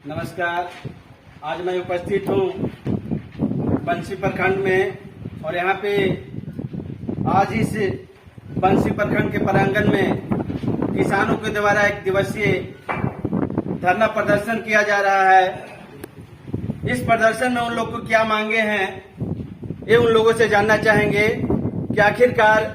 नमस्कार। आज मैं उपस्थित हूँ बंसी प्रखंड में और यहाँ पे आज इस बंसी प्रखंड के प्रांगण में किसानों के द्वारा एक दिवसीय धरना प्रदर्शन किया जा रहा है। इस प्रदर्शन में उन लोग को क्या मांगे हैं ये उन लोगों से जानना चाहेंगे कि आखिरकार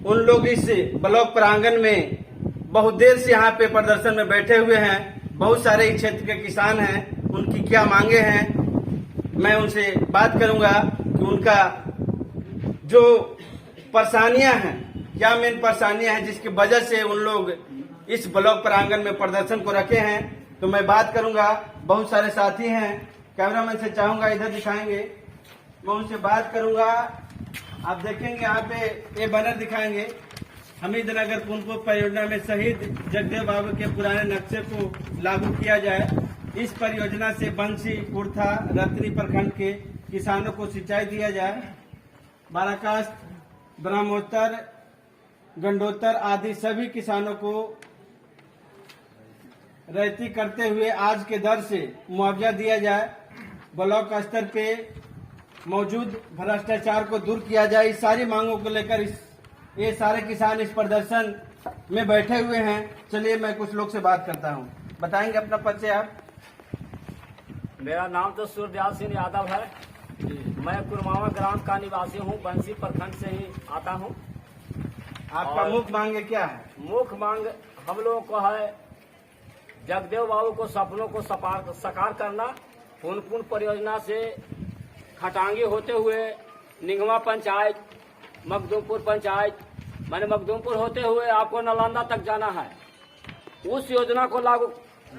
उन लोग इस ब्लॉक प्रांगण में बहुत देर से यहाँ पे प्रदर्शन में बैठे हुए हैं। बहुत सारे इस क्षेत्र के किसान हैं, उनकी क्या मांगे हैं मैं उनसे बात करूंगा कि उनका जो परेशानियां हैं, क्या मेन परेशानियां हैं जिसकी वजह से उन लोग इस ब्लॉक प्रांगण में प्रदर्शन को रखे हैं। तो मैं बात करूंगा, बहुत सारे साथी हैं, कैमरामैन से चाहूंगा इधर दिखाएंगे, मैं उनसे बात करूंगा। आप देखेंगे यहाँ पे ये बैनर दिखाएंगे, हमीदनगर पुनपुर परियोजना में शहीद जगदेव बाबू के पुराने नक्शे को लागू किया जाए। इस परियोजना से बंसी, कुर्था, रतनी प्रखंड के किसानों को सिंचाई दिया जाए। बाराकास्त, ब्रह्मोत्तर, गंडोत्तर आदि सभी किसानों को रैयती करते हुए आज के दर से मुआवजा दिया जाए। ब्लॉक स्तर पे मौजूद भ्रष्टाचार को दूर किया जाए। इस सारी मांगों को लेकर ये सारे किसान इस प्रदर्शन में बैठे हुए हैं। चलिए मैं कुछ लोग से बात करता हूं, बताएंगे अपना परिचय आप। मेरा नाम तो सूर्यदयाल सिंह यादव है। मैं कुरमावा ग्राम का निवासी हूं, बंसी प्रखंड से ही आता हूं। आपका मुख्य मांग क्या है? मुख्य मांग हम लोगों को है जगदेव बाबू को सपनों को साकार करना। पुनपुन परियोजना से खटांगी होते हुए निगमा पंचायत, मखदूमपुर पंचायत, मैंने मखदूमपुर होते हुए आपको नालंदा तक जाना है। उस योजना को लागू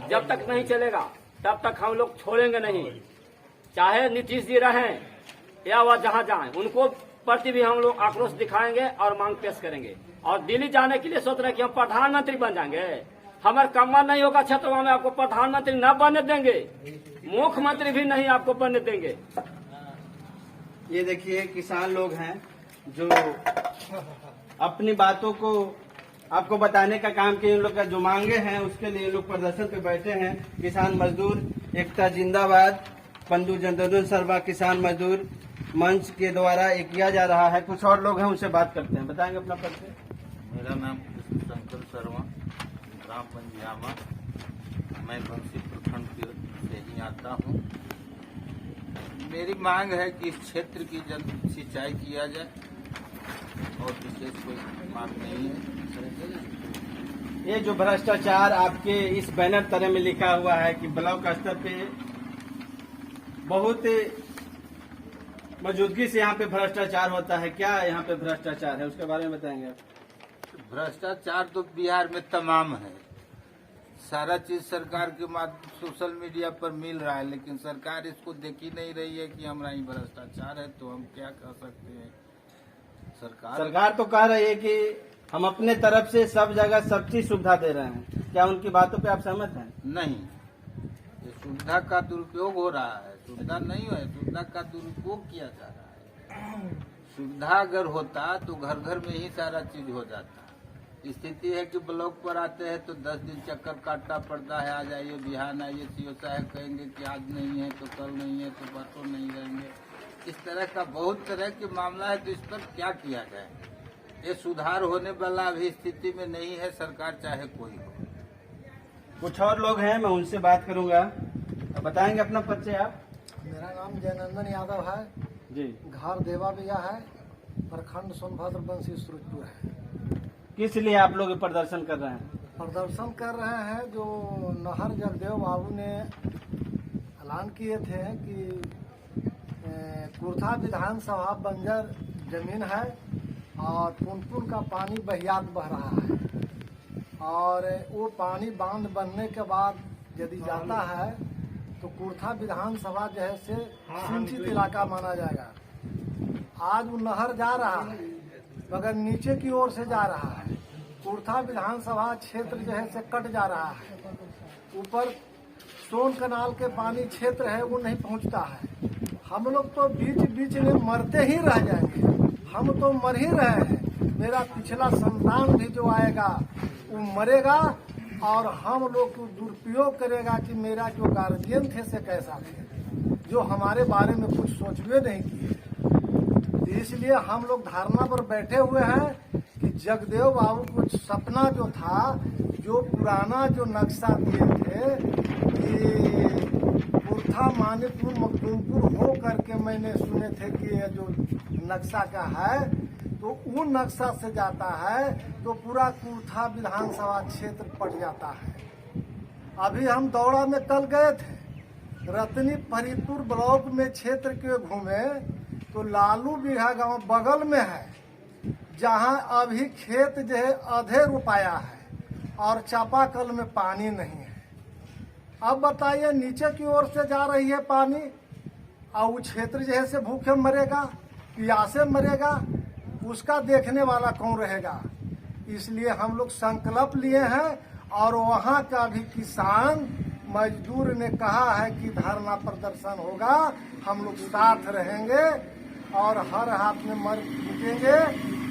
जब तक नहीं चलेगा तब तक हम लोग छोड़ेंगे नहीं। चाहे नीतीश जी रहें या वह जहां जाएं, उनको प्रति भी हम लोग आक्रोश दिखाएंगे और मांग पेश करेंगे। और दिल्ली जाने के लिए सोच रहे कि हम प्रधानमंत्री बन जाएंगे। हमारे कमर नहीं होगा क्षेत्र में आपको प्रधानमंत्री न बनने देंगे, मुख्यमंत्री भी नहीं आपको बनने देंगे। ये देखिए किसान लोग हैं जो अपनी बातों को आपको बताने का काम किए। इन लोग का जो मांगे हैं उसके लिए लोग प्रदर्शन पे बैठे हैं। किसान मजदूर एकता जिंदाबाद, पंडू जनदन शर्मा किसान मजदूर मंच के द्वारा ये किया जा रहा है। कुछ और लोग हैं, उनसे बात करते हैं, बताएंगे अपना परिचय। मेरा नाम कृष्ण शंकर शर्मा, ग्राम पंजियामा, मैं बंसी प्रखंड से ही आता हूँ। मेरी मांग है कि इस क्षेत्र की जल्द सिंचाई किया जाए और विशेष कोई मांग नहीं है। ये जो भ्रष्टाचार आपके इस बैनर तरह में लिखा हुआ है कि ब्लॉक स्तर पे बहुत मौजूदगी से यहाँ पे भ्रष्टाचार होता है, क्या यहाँ पे भ्रष्टाचार है उसके बारे में बताएंगे आप। भ्रष्टाचार तो बिहार में तमाम है। सारा चीज सरकार के माध्यम सोशल मीडिया पर मिल रहा है, लेकिन सरकार इसको देख ही नहीं रही है कि हमारा ही भ्रष्टाचार है। तो हम क्या कर सकते हैं? सरकार तो कह रही है कि हम अपने तरफ से सब जगह सब चीज सुविधा दे रहे हैं। क्या उनकी बातों पे आप सहमत हैं? नहीं, ये सुविधा का दुरुपयोग हो रहा है। सुविधा नहीं है, सुविधा का दुरुपयोग किया जा रहा है। सुविधा अगर होता तो घर घर में ही सारा चीज हो जाता। स्थिति है कि ब्लॉक पर आते हैं तो 10 दिन चक्कर काटना पड़ता है। आज आइए, बिहान आइए, सीओ साहब कहेंगे कि आज नहीं है तो कल नहीं है तो परसों नहीं रहेंगे। इस तरह का बहुत तरह के मामला है। तो इस पर क्या किया जाए? ये सुधार होने वाला अभी स्थिति में नहीं है, सरकार चाहे कोई हो। कुछ और लोग हैं, मैं उनसे बात करूंगा, बताएंगे अपना परिचय आप। मेरा नाम जयनंदन यादव है जी। घर देवा बिया है, प्रखंड सोनभद्र बंसी सूरजपुर है। किस लिए आप लोग प्रदर्शन कर रहे हैं? प्रदर्शन कर रहे हैं जो नहर जगदेव बाबू ने ऐलान किए थे कि कुर्था विधानसभा बंजर जमीन है और पुनपुन का पानी बहियात बह रहा है और वो पानी बांध बनने के बाद यदि जाता है तो कुर्था विधानसभा जो है से सिंचित इलाका माना जाएगा। आज वो नहर जा रहा है मगर नीचे की ओर से जा रहा है। कुर्था विधानसभा क्षेत्र जो है से कट जा रहा है। ऊपर सोन कनाल के पानी क्षेत्र है वो नहीं पहुंचता है। हम लोग तो बीच बीच में मरते ही रह जाएंगे। हम तो मर ही रहे हैं। मेरा पिछला संतान भी जो आएगा वो मरेगा और हम लोग को दुरुपयोग करेगा कि मेरा जो गार्जियन थे से कैसा थे, जो हमारे बारे में कुछ सोच भी नहीं किए। तो इसलिए हम लोग धारणा पर बैठे हुए हैं कि जगदेव बाबू को सपना जो था, जो पुराना जो नक्शा दिए थे कि कुर्था मानिकपुर मखदूमपुर हो करके मैंने सुने थे कि ये जो नक्शा का है, तो वो नक्शा से जाता है तो पूरा कुर्था विधानसभा क्षेत्र पड़ जाता है। अभी हम दौड़ा में कल गए थे, रतनी फरीदपुर ब्लॉक में क्षेत्र के घूमे तो लालू बिघा गांव बगल में है, जहां अभी खेत जो है आधे रुपाया है और चापाकल में पानी नहीं है। अब बताइए नीचे की ओर से जा रही है पानी और वो क्षेत्र जो है से भूखे मरेगा, प्यासे मरेगा, उसका देखने वाला कौन रहेगा। इसलिए हम लोग संकल्प लिए हैं और वहाँ का भी किसान मजदूर ने कहा है कि धरना प्रदर्शन होगा, हम लोग साथ रहेंगे और हर हाथ में मर मिटेंगे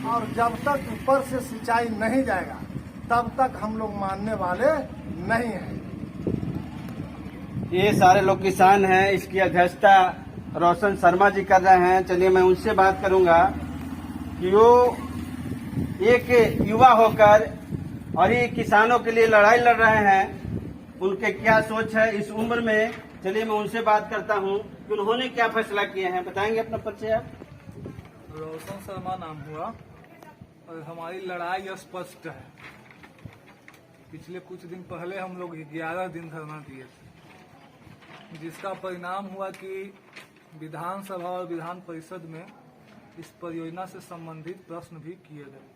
और जब तक ऊपर से सिंचाई नहीं जाएगा तब तक हम लोग मानने वाले नहीं हैं। ये सारे लोग किसान हैं, इसकी अध्यक्षता रोशन शर्मा जी कर रहे हैं। चलिए मैं उनसे बात करूंगा कि वो एक युवा होकर और ये किसानों के लिए लड़ाई लड़ रहे हैं, उनके क्या सोच है इस उम्र में। चलिए मैं उनसे बात करता हूँ कि उन्होंने क्या फैसला किए हैं। बताएंगे अपना परिचय आप? रोशन शर्मा नाम हुआ और हमारी लड़ाई स्पष्ट है। पिछले कुछ दिन पहले हम लोग 11 दिन धरना दिए थे, जिसका परिणाम हुआ कि विधानसभा और विधान परिषद में इस परियोजना से संबंधित प्रश्न भी किए गए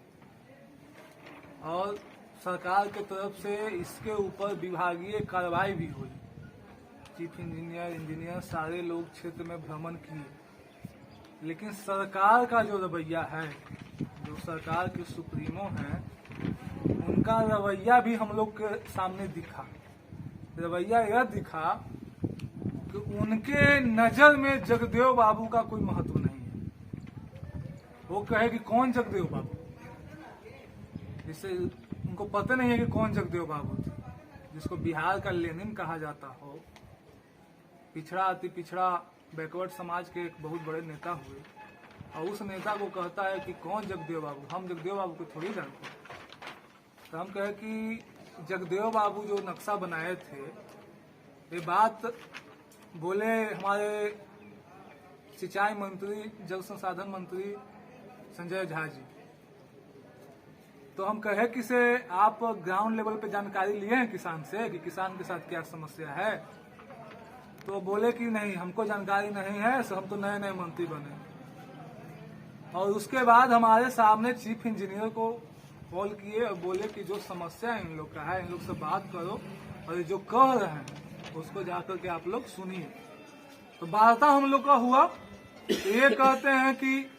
और सरकार के तरफ से इसके ऊपर विभागीय कार्रवाई भी हुई। चीफ इंजीनियर सारे लोग क्षेत्र में भ्रमण किए, लेकिन सरकार का जो रवैया है, जो सरकार के सुप्रीमो हैं, उनका रवैया भी हम लोग के सामने दिखा। रवैया यह दिखा कि उनके नजर में जगदेव बाबू का कोई महत्व नहीं है। वो कहे कि कौन जगदेव बाबू, जिससे उनको पता नहीं है कि कौन जगदेव बाबू थे, जिसको बिहार का लेनिन कहा जाता हो। पिछड़ा अति पिछड़ा बैकवर्ड समाज के एक बहुत बड़े नेता हुए और उस नेता को कहता है कि कौन जगदेव बाबू, हम जगदेव बाबू को थोड़ी जानते हैं। तो हम कहे कि जगदेव बाबू जो नक्शा बनाए थे, ये बात बोले हमारे सिंचाई मंत्री, जल संसाधन मंत्री संजय झा जी। तो हम कहे कि से आप ग्राउंड लेवल पे जानकारी लिए हैं किसान से कि किसान के साथ क्या समस्या है। तो बोले कि नहीं, हमको जानकारी नहीं है, सो हम तो नए नए मंत्री बने। और उसके बाद हमारे सामने चीफ इंजीनियर को कॉल किए और बोले कि जो समस्या इन लोग का है, इन लोग से बात करो और ये जो कह रहे हैं उसको जाकर के आप लोग सुनिए। तो वार्ता हम लोग का हुआ। ये कहते हैं कि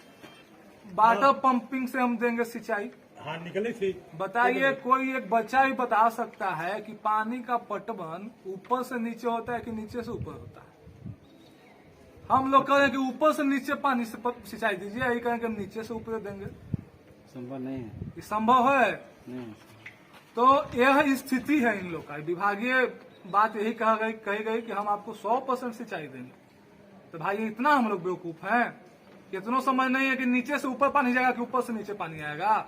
वाटर पंपिंग से हम देंगे सिंचाई। हाँ, निकले थे। बताइए, कोई एक बच्चा भी बता सकता है कि पानी का पटवन ऊपर से नीचे होता है कि नीचे से ऊपर होता है? हम लोग कह रहे हैं कि ऊपर से नीचे पानी से सिंचाई दीजिए, यही कहें कि हम नीचे से ऊपर देंगे। संभव नहीं है। ये संभव है नहीं। तो यह स्थिति है इन लोग का। विभागीय बात यही कही गई कि हम आपको 100% सिंचाई देंगे। तो भाई इतना हम लोग बेवकूफ हैं कि इतना समझ नहीं है कि नीचे से ऊपर पानी जाएगा कि ऊपर से नीचे पानी आएगा।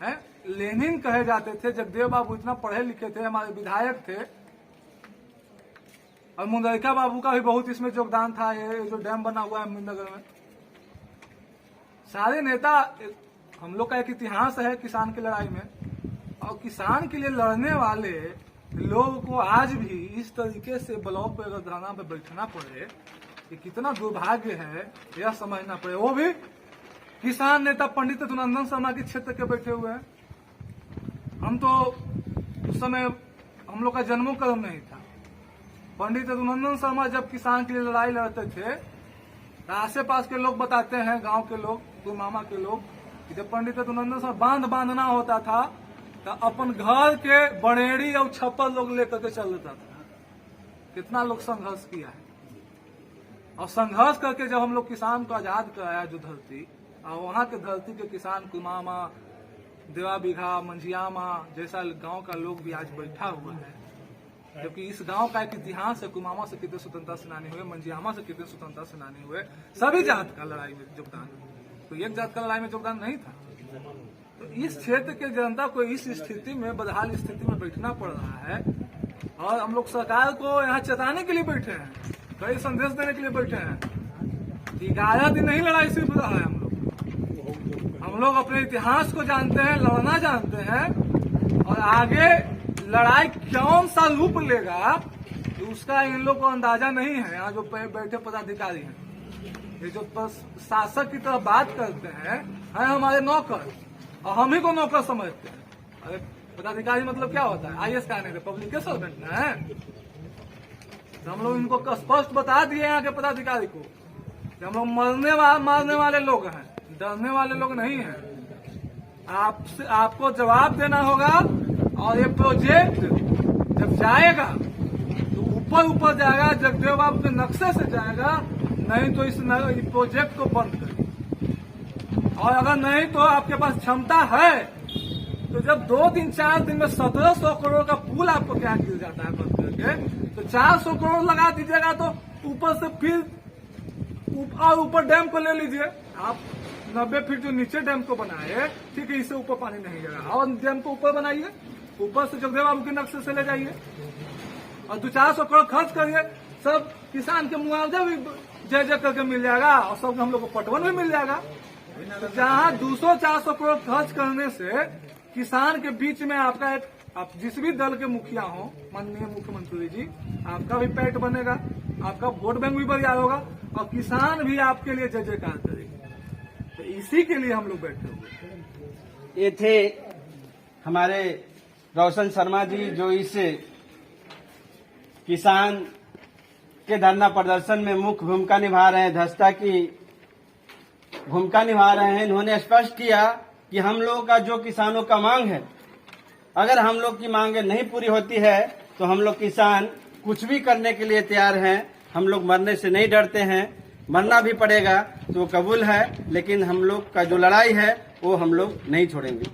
है लेनिन कहे जाते थे, जगदेव बाबू इतना पढ़े लिखे थे, हमारे विधायक थे और मुंदरिका बाबू का भी बहुत इसमें योगदान था। ये जो डैम बना हुआ है अहमदनगर में, सारे नेता, हम लोग का एक इतिहास है किसान की लड़ाई में। और किसान के लिए लड़ने वाले लोगों को आज भी इस तरीके से ब्लॉक पे अगर धरना पे बैठना पड़े, ये कितना दुर्भाग्य है, यह समझना पड़े। वो भी किसान नेता पंडित रघुनंदन शर्मा के क्षेत्र के बैठे हुए हैं। हम तो उस समय हम लोग का जन्मों कर्म नहीं था। पंडित रघुनंदन शर्मा जब किसान के लिए लड़ाई लड़ते थे, आसे पास के लोग बताते हैं, गांव के लोग, तो मामा के लोग, कि जब पंडित रघुनंदन शर्मा बांध बांधना होता था तो अपन घर के बड़ेड़ी और छप्पर लोग लेकर के चल देता था। कितना लोग संघर्ष किया है। और संघर्ष करके जब हम लोग किसान को आजाद कराया जो धरती, और वहां के धरती के किसान को मामा देवा बिघा, मंझियामा जैसा गांव का लोग भी आज बैठा हुआ है, जबकि इस गांव का एक इतिहास है। कुमामा से कितने स्वतंत्रता सेनानी हुए, मंझियामा से कितने स्वतंत्रता सेनानी हुए, सभी जात का लड़ाई में योगदान, तो एक जात का लड़ाई में योगदान नहीं था। तो इस क्षेत्र के जनता को इस स्थिति में, बदहाल स्थिति में बैठना पड़ रहा है, और हम लोग सरकार को यहाँ चेताने के लिए बैठे हैं, कई संदेश देने के लिए बैठे हैं कि 11 दिन नहीं लड़ाई सिर्फ रहा है। हम लोग अपने इतिहास को जानते हैं, लड़ना जानते हैं, और आगे लड़ाई कौन सा रूप लेगा तो उसका इन लोग को अंदाजा नहीं है। यहाँ जो बैठे पदाधिकारी हैं, ये जो शासक की तरह बात करते हैं हमारे नौकर, और हम ही को नौकर समझते हैं। अरे पदाधिकारी मतलब क्या होता है? IAS का नहीं, पब्लिक के सर्वेंट ना है। तो हम लोग इनको स्पष्ट बता दिए यहाँ के पदाधिकारी को कि हम लोग मारने वाले लोग हैं, डरने वाले लोग नहीं हैं। आपको जवाब देना होगा, और ये प्रोजेक्ट जब जाएगा तो ऊपर जाएगा, जगदेव बाबू के नक्शे से जाएगा, नहीं तो इस प्रोजेक्ट को बंद करें। और अगर नहीं तो आपके पास क्षमता है तो जब 2-4 दिन में 1700 करोड़ का पुल आपको क्या गिर जाता है बंद करके, तो 400 करोड़ लगा दीजिएगा, तो ऊपर से फिर ऊपर डैम को ले लीजिए। आप 90 फीट जो नीचे डैम को बनाए, ठीक है, इससे ऊपर पानी नहीं जाएगा, और डैम को ऊपर बनाइए, ऊपर से जगदेव बाबू के नक्शे से ले जाइए, और 200-400 करोड़ खर्च करिए। सब किसान के मुआवजा भी जय करके मिल जाएगा, और सब हम लोग को पटवन भी मिल जाएगा। तो जहाँ 200-400 करोड़ खर्च करने से किसान के बीच में आपका एक, आप जिस भी दल के मुखिया हो, माननीय मुख्यमंत्री जी, आपका भी पेट बनेगा, आपका वोट बैंक भी बढ़िया होगा, और किसान भी आपके लिए जय जयकार करेगा। तो इसी के लिए हम लोग बैठे हुए। ये थे हमारे रोशन शर्मा जी, जो इस किसान के धरना प्रदर्शन में मुख्य भूमिका निभा रहे हैं, धस्ता की भूमिका निभा रहे हैं। इन्होंने स्पष्ट किया कि हम लोगों का जो किसानों का मांग है, अगर हम लोग की मांगे नहीं पूरी होती है तो हम लोग किसान कुछ भी करने के लिए तैयार हैं। हम लोग मरने से नहीं डरते हैं, मरना भी पड़ेगा तो कबूल है, लेकिन हम लोग का जो लड़ाई है वो हम लोग नहीं छोड़ेंगे।